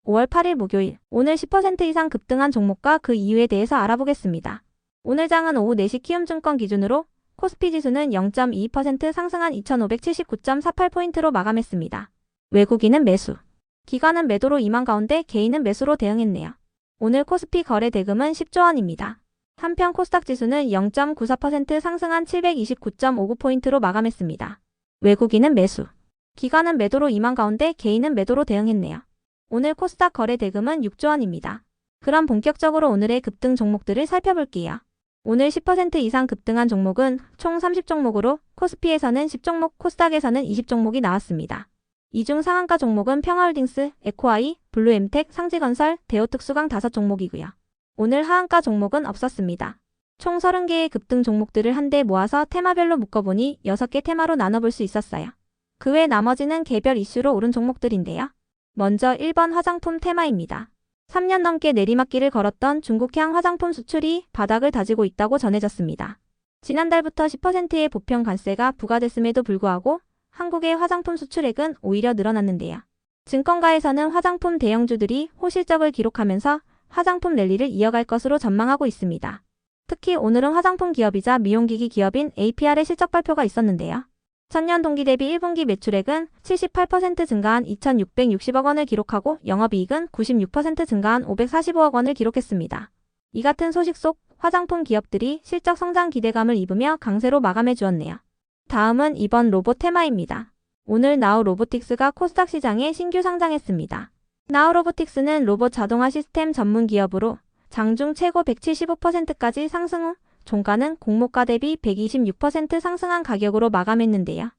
5월 8일 목요일, 오늘 10% 이상 급등한 종목과 그 이유에 대해서 알아보겠습니다. 오늘 장은 오후 4시 키움증권 기준으로 코스피 지수는 0.22% 상승한 2579.48포인트로 마감했습니다. 외국인은 매수, 기관은 매도로 임한 가운데 개인은 매수로 대응했네요. 오늘 코스피 거래 대금은 10조 원입니다. 한편 코스닥 지수는 0.94% 상승한 729.59포인트로 마감했습니다. 외국인은 매수, 기관은 매도로 임한 가운데 개인은 매도로 대응했네요. 오늘 코스닥 거래 대금은 6조 원입니다. 그럼 본격적으로 오늘의 급등 종목들을 살펴볼게요. 오늘 10% 이상 급등한 종목은 총 30종목으로 코스피에서는 10종목, 코스닥에서는 20종목이 나왔습니다. 이 중 상한가 종목은 평화홀딩스, 에코아이, 블루엠텍, 상지건설, 대우특수강 5종목이고요. 오늘 하한가 종목은 없었습니다. 총 30개의 급등 종목들을 한데 모아서 테마별로 묶어보니 6개 테마로 나눠볼 수 있었어요. 그 외 나머지는 개별 이슈로 오른 종목들인데요. 먼저 1번 화장품 테마입니다. 3년 넘게 내리막길을 걸었던 중국향 화장품 수출이 바닥을 다지고 있다고 전해졌습니다. 지난달부터 10%의 보편 관세가 부과됐음에도 불구하고 한국의 화장품 수출액은 오히려 늘어났는데요. 증권가에서는 화장품 대형주들이 호실적을 기록하면서 화장품 랠리를 이어갈 것으로 전망하고 있습니다. 특히 오늘은 화장품 기업이자 미용기기 기업인 APR의 실적 발표가 있었는데요. 전년 동기 대비 1분기 매출액은 78% 증가한 2,660억 원을 기록하고 영업이익은 96% 증가한 545억 원을 기록했습니다. 이 같은 소식 속 화장품 기업들이 실적 성장 기대감을 입으며 강세로 마감해 주었네요. 다음은 이번 로봇 테마입니다. 오늘 나우로보틱스가 코스닥 시장에 신규 상장했습니다. 나우로보틱스는 로봇 자동화 시스템 전문 기업으로 장중 최고 175%까지 상승 후 종가는 공모가 대비 126% 상승한 가격으로 마감했는데요.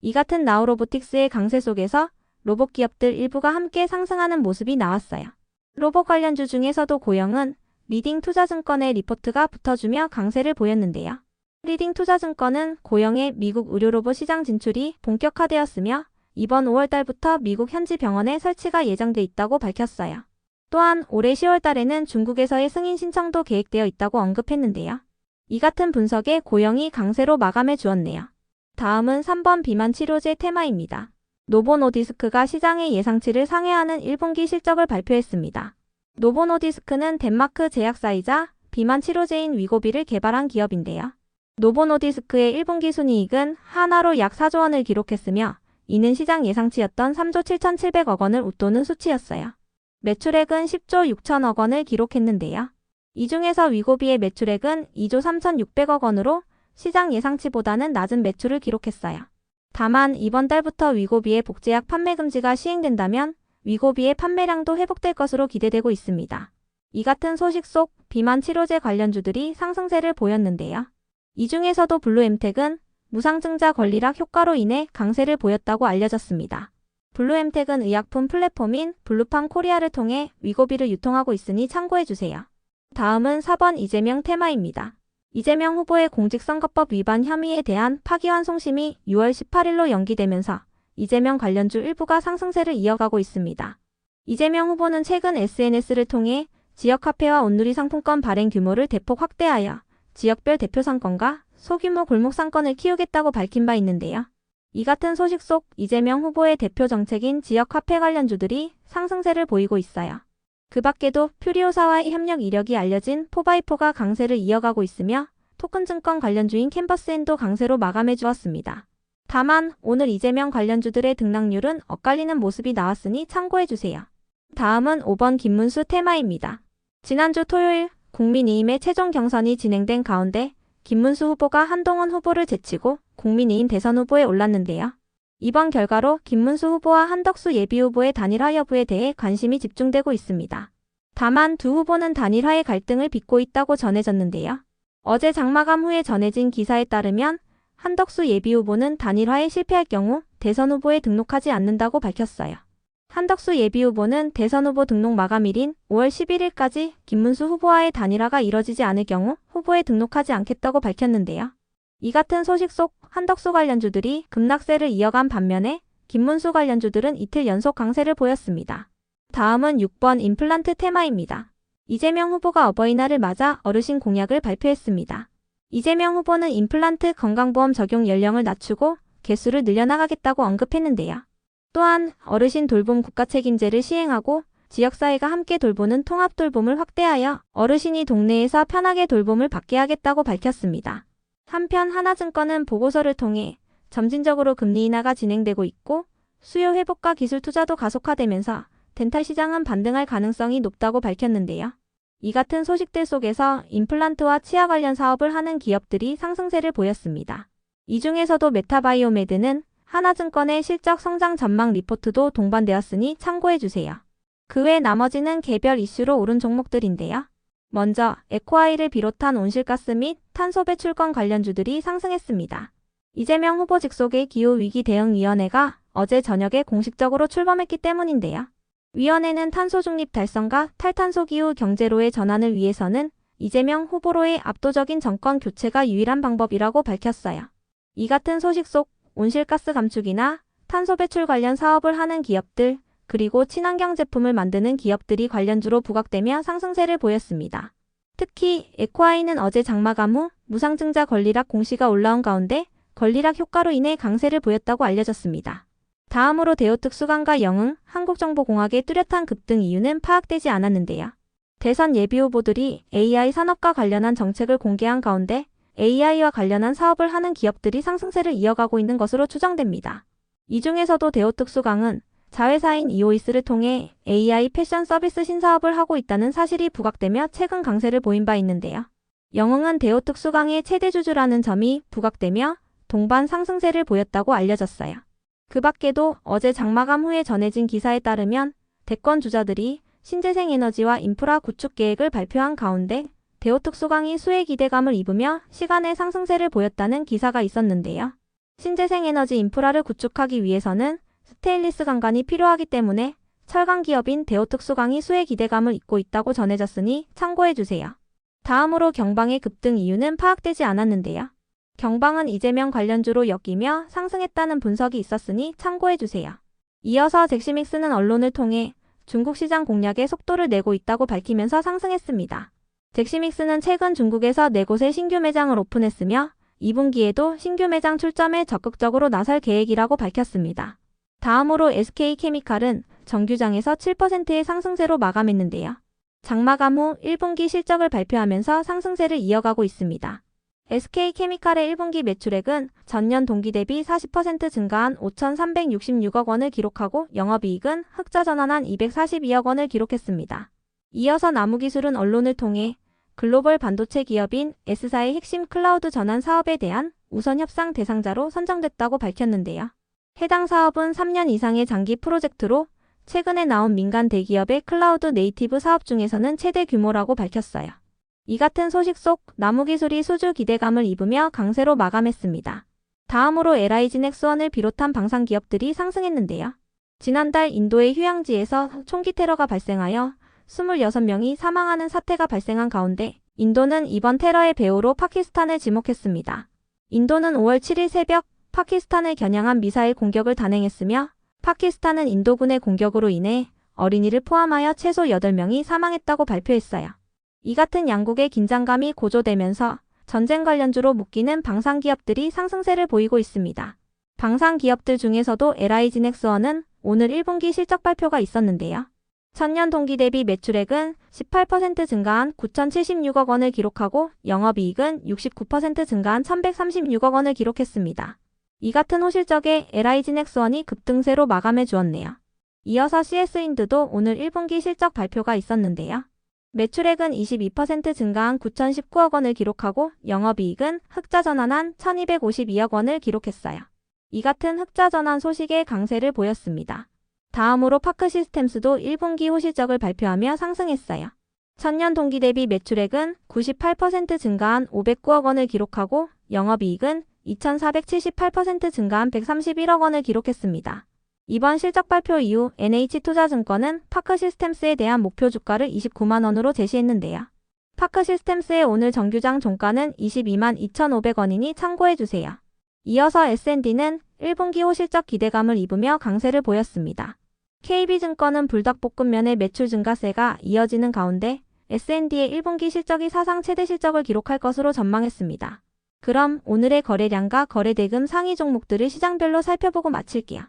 이 같은 나우로보틱스의 강세 속에서 로봇 기업들 일부가 함께 상승하는 모습이 나왔어요. 로봇 관련주 중에서도 고영은 리딩 투자증권의 리포트가 붙어주며 강세를 보였는데요. 리딩 투자증권은 고영의 미국 의료로봇 시장 진출이 본격화되었으며 이번 5월달부터 미국 현지 병원에 설치가 예정돼 있다고 밝혔어요. 또한 올해 10월달에는 중국에서의 승인 신청도 계획되어 있다고 언급했는데요. 이 같은 분석에 고영이 강세로 마감해 주었네요. 다음은 3번 비만 치료제 테마입니다. 노보노디스크가 시장의 예상치를 상회하는 1분기 실적을 발표했습니다. 노보노디스크는 덴마크 제약사이자 비만 치료제인 위고비를 개발한 기업인데요. 노보노디스크의 1분기 순이익은 한화로 약 4조 원을 기록했으며 이는 시장 예상치였던 3조 7,700억 원을 웃도는 수치였어요. 매출액은 10조 6천억 원을 기록했는데요. 이 중에서 위고비의 매출액은 2조 3,600억 원으로 시장 예상치보다는 낮은 매출을 기록했어요. 다만 이번 달부터 위고비의 복제약 판매 금지가 시행된다면 위고비의 판매량도 회복될 것으로 기대되고 있습니다. 이 같은 소식 속 비만 치료제 관련주들이 상승세를 보였는데요. 이 중에서도 블루엠텍은 무상증자 권리락 효과로 인해 강세를 보였다고 알려졌습니다. 블루엠텍은 의약품 플랫폼인 블루팜 코리아를 통해 위고비를 유통하고 있으니 참고해주세요. 다음은 4번 이재명 테마입니다. 이재명 후보의 공직선거법 위반 혐의에 대한 파기환송심이 6월 18일로 연기되면서 이재명 관련주 일부가 상승세를 이어가고 있습니다. 이재명 후보는 최근 SNS를 통해 지역화폐와 온누리 상품권 발행 규모를 대폭 확대하여 지역별 대표 상권과 소규모 골목 상권을 키우겠다고 밝힌 바 있는데요. 이 같은 소식 속 이재명 후보의 대표 정책인 지역화폐 관련주들이 상승세를 보이고 있어요. 그 밖에도 퓨리오사와의 협력 이력이 알려진 포바이포가 강세를 이어가고 있으며 토큰증권 관련주인 캔버스엔도 강세로 마감해 주었습니다. 다만 오늘 이재명 관련주들의 등락률은 엇갈리는 모습이 나왔으니 참고해주세요. 다음은 5번 김문수 테마입니다. 지난주 토요일 국민의힘의 최종 경선이 진행된 가운데 김문수 후보가 한동훈 후보를 제치고 국민의힘 대선 후보에 올랐는데요. 이번 결과로 김문수 후보와 한덕수 예비후보의 단일화 여부에 대해 관심이 집중되고 있습니다. 다만 두 후보는 단일화의 갈등을 빚고 있다고 전해졌는데요. 어제 장마감 후에 전해진 기사에 따르면 한덕수 예비후보는 단일화에 실패할 경우 대선 후보에 등록하지 않는다고 밝혔어요. 한덕수 예비후보는 대선 후보 등록 마감일인 5월 11일까지 김문수 후보와의 단일화가 이뤄지지 않을 경우 후보에 등록하지 않겠다고 밝혔는데요. 이 같은 소식 속 한덕수 관련주들이 급락세를 이어간 반면에 김문수 관련주들은 이틀 연속 강세를 보였습니다. 다음은 6번 임플란트 테마입니다. 이재명 후보가 어버이날을 맞아 어르신 공약을 발표했습니다. 이재명 후보는 임플란트 건강보험 적용 연령을 낮추고 개수를 늘려나가겠다고 언급했는데요. 또한 어르신 돌봄 국가책임제를 시행하고 지역사회가 함께 돌보는 통합돌봄을 확대하여 어르신이 동네에서 편하게 돌봄을 받게 하겠다고 밝혔습니다. 한편 하나증권은 보고서를 통해 점진적으로 금리 인하가 진행되고 있고 수요 회복과 기술 투자도 가속화되면서 덴탈 시장은 반등할 가능성이 높다고 밝혔는데요. 이 같은 소식들 속에서 임플란트와 치아 관련 사업을 하는 기업들이 상승세를 보였습니다. 이 중에서도 메타바이오메드는 하나증권의 실적 성장 전망 리포트도 동반되었으니 참고해주세요. 그 외 나머지는 개별 이슈로 오른 종목들인데요. 먼저 에코아이를 비롯한 온실가스 및 탄소 배출권 관련주들이 상승했습니다. 이재명 후보 직속의 기후위기 대응위원회가 어제 저녁에 공식적으로 출범했기 때문인데요. 위원회는 탄소 중립 달성과 탈탄소 기후 경제로의 전환을 위해서는 이재명 후보로의 압도적인 정권 교체가 유일한 방법이라고 밝혔어요. 이 같은 소식 속 온실가스 감축이나 탄소 배출 관련 사업을 하는 기업들, 그리고 친환경 제품을 만드는 기업들이 관련주로 부각되며 상승세를 보였습니다. 특히 에코아이는 어제 장마감 후 무상증자 권리락 공시가 올라온 가운데 권리락 효과로 인해 강세를 보였다고 알려졌습니다. 다음으로 대우특수강과 영흥, 한국정보공학의 뚜렷한 급등 이유는 파악되지 않았는데요. 대선 예비후보들이 AI 산업과 관련한 정책을 공개한 가운데 AI와 관련한 사업을 하는 기업들이 상승세를 이어가고 있는 것으로 추정됩니다. 이 중에서도 대우특수강은 자회사인 이오이스를 통해 AI 패션 서비스 신사업을 하고 있다는 사실이 부각되며 최근 강세를 보인 바 있는데요. 영흥은 대우특수강의 최대 주주라는 점이 부각되며 동반 상승세를 보였다고 알려졌어요. 그 밖에도 어제 장마감 후에 전해진 기사에 따르면 대권 주자들이 신재생에너지와 인프라 구축 계획을 발표한 가운데 대우특수강이 수혜 기대감을 입으며 시간의 상승세를 보였다는 기사가 있었는데요. 신재생에너지 인프라를 구축하기 위해서는 스테인리스 강간이 필요하기 때문에 철강 기업인 대우특수강이 수혜 기대감을 입고 있다고 전해졌으니 참고해주세요. 다음으로 경방의 급등 이유는 파악되지 않았는데요. 경방은 이재명 관련주로 엮이며 상승했다는 분석이 있었으니 참고해주세요. 이어서 잭시믹스는 언론을 통해 중국 시장 공략에 속도를 내고 있다고 밝히면서 상승했습니다. 잭시믹스는 최근 중국에서 4곳의 신규 매장을 오픈했으며 2분기에도 신규 매장 출점에 적극적으로 나설 계획이라고 밝혔습니다. 다음으로 SK케미칼은 정규장에서 7%의 상승세로 마감했는데요. 장마감 후 1분기 실적을 발표하면서 상승세를 이어가고 있습니다. SK케미칼의 1분기 매출액은 전년 동기 대비 40% 증가한 5,366억 원을 기록하고 영업이익은 흑자 전환한 242억 원을 기록했습니다. 이어서 나무기술은 언론을 통해 글로벌 반도체 기업인 S사의 핵심 클라우드 전환 사업에 대한 우선 협상 대상자로 선정됐다고 밝혔는데요. 해당 사업은 3년 이상의 장기 프로젝트로 최근에 나온 민간 대기업의 클라우드 네이티브 사업 중에서는 최대 규모라고 밝혔어요. 이 같은 소식 속 나무기술이 수주 기대감을 입으며 강세로 마감했습니다. 다음으로 LI진엑스원을 비롯한 방산기업들이 상승했는데요. 지난달 인도의 휴양지에서 총기 테러가 발생하여 26명이 사망하는 사태가 발생한 가운데 인도는 이번 테러의 배후로 파키스탄을 지목했습니다. 인도는 5월 7일 새벽 파키스탄을 겨냥한 미사일 공격을 단행했으며 파키스탄은 인도군의 공격으로 인해 어린이를 포함하여 최소 8명이 사망했다고 발표했어요. 이 같은 양국의 긴장감이 고조되면서 전쟁 관련주로 묶이는 방산기업들이 상승세를 보이고 있습니다. 방산기업들 중에서도 LI진엑스원은 오늘 1분기 실적 발표가 있었는데요. 전년 동기 대비 매출액은 18% 증가한 9,076억 원을 기록하고 영업이익은 69% 증가한 1,136억 원을 기록했습니다. 이 같은 호실적에 LI진엑스원이 급등세로 마감해 주었네요. 이어서 CS인드도 오늘 1분기 실적 발표가 있었는데요. 매출액은 22% 증가한 9,019억 원을 기록하고 영업이익은 흑자 전환한 1,252억 원을 기록했어요. 이 같은 흑자 전환 소식에 강세를 보였습니다. 다음으로 파크시스템스도 1분기 호실적을 발표하며 상승했어요. 전년 동기 대비 매출액은 98% 증가한 509억 원을 기록하고 영업이익은 2,478% 증가한 131억 원을 기록했습니다. 이번 실적 발표 이후 NH투자증권은 파크시스템스에 대한 목표 주가를 29만 원으로 제시했는데요. 파크시스템스의 오늘 정규장 종가는 22만 2,500원이니 참고해주세요. 이어서 S&D는 1분기 호실적 기대감을 입으며 강세를 보였습니다. KB증권은 불닭볶음면의 매출 증가세가 이어지는 가운데 S&D의 1분기 실적이 사상 최대 실적을 기록할 것으로 전망했습니다. 그럼 오늘의 거래량과 거래대금 상위 종목들을 시장별로 살펴보고 마칠게요.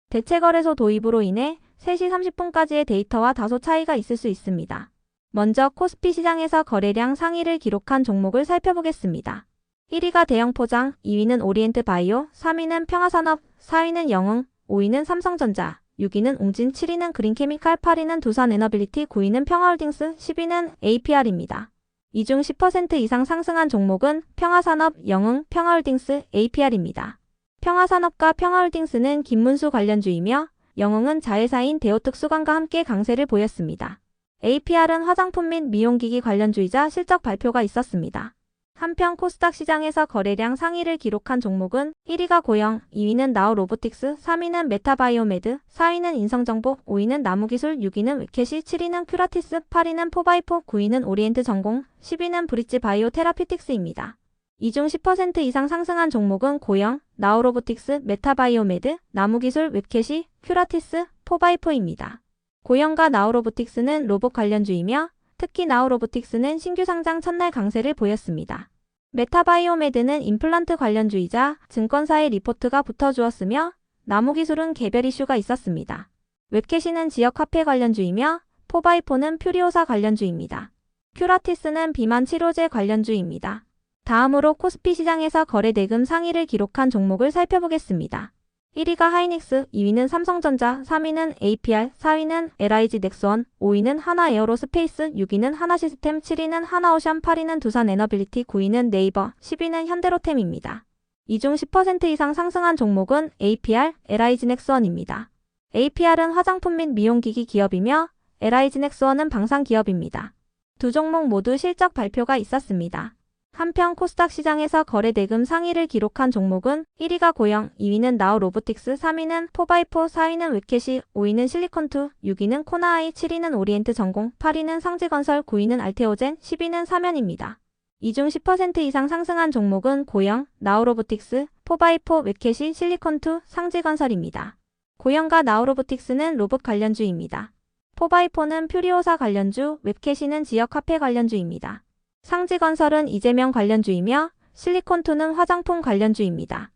대체거래소 도입으로 인해 3시 30분까지의 데이터와 다소 차이가 있을 수 있습니다. 먼저 코스피 시장에서 거래량 상위를 기록한 종목을 살펴보겠습니다. 1위가 대형포장, 2위는 오리엔트 바이오, 3위는 평화산업, 4위는 영흥, 5위는 삼성전자, 6위는 웅진, 7위는 그린케미칼, 8위는 두산에너빌리티, 9위는 평화홀딩스, 10위는 APR입니다. 이 중 10% 이상 상승한 종목은 평화산업, 영흥, 평화홀딩스, APR입니다. 평화산업과 평화홀딩스는 김문수 관련주이며 영흥은 자회사인 대우특수관과 함께 강세를 보였습니다. APR은 화장품 및 미용기기 관련주이자 실적 발표가 있었습니다. 한편 코스닥 시장에서 거래량 상위를 기록한 종목은 1위가 고영, 2위는 나우로보틱스, 3위는 메타바이오메드, 4위는 인성정보, 5위는 나무기술, 6위는 웹캐시, 7위는 큐라티스, 8위는 포바이포, 9위는 오리엔트 전공, 10위는 브릿지 바이오 테라피틱스입니다. 이 중 10% 이상 상승한 종목은 고영, 나우로보틱스, 메타바이오메드, 나무기술, 웹캐시, 큐라티스, 포바이포입니다. 고영과 나우로보틱스는 로봇 관련주이며 특히 나우로보틱스는 신규 상장 첫날 강세를 보였습니다. 메타바이오메드는 임플란트 관련주이자 증권사의 리포트가 붙어주었으며 나무기술은 개별 이슈가 있었습니다. 웹캐시는 지역화폐 관련주이며 포바이포는 퓨리오사 관련주입니다. 큐라티스는 비만 치료제 관련주입니다. 다음으로 코스피 시장에서 거래 대금 상위를 기록한 종목을 살펴보겠습니다. 1위가 하이닉스, 2위는 삼성전자, 3위는 APR, 4위는 LIG 넥스원, 5위는 하나에어로스페이스, 6위는 하나시스템, 7위는 하나오션, 8위는 두산에너빌리티, 9위는 네이버, 10위는 현대로템입니다. 이 중 10% 이상 상승한 종목은 APR, LIG 넥스원입니다. APR은 화장품 및 미용기기 기업이며 LIG 넥스원은 방산 기업입니다. 두 종목 모두 실적 발표가 있었습니다. 한편 코스닥 시장에서 거래 대금 상위를 기록한 종목은 1위가 고영, 2위는 나우로보틱스, 3위는 포바이포, 4위는 웹캐시, 5위는 실리콘투, 6위는 코나아이, 7위는 오리엔트 전공, 8위는 상지건설, 9위는 알테오젠, 10위는 사면입니다. 이 중 10% 이상 상승한 종목은 고영, 나우로보틱스, 포바이포, 웹캐시, 실리콘투, 상지건설입니다. 고영과 나우로보틱스는 로봇 관련주입니다. 포바이포는 퓨리오사 관련주, 웹캐시는 지역화폐 관련주입니다. 상지건설은 이재명 관련주이며 실리콘투는 화장품 관련주입니다.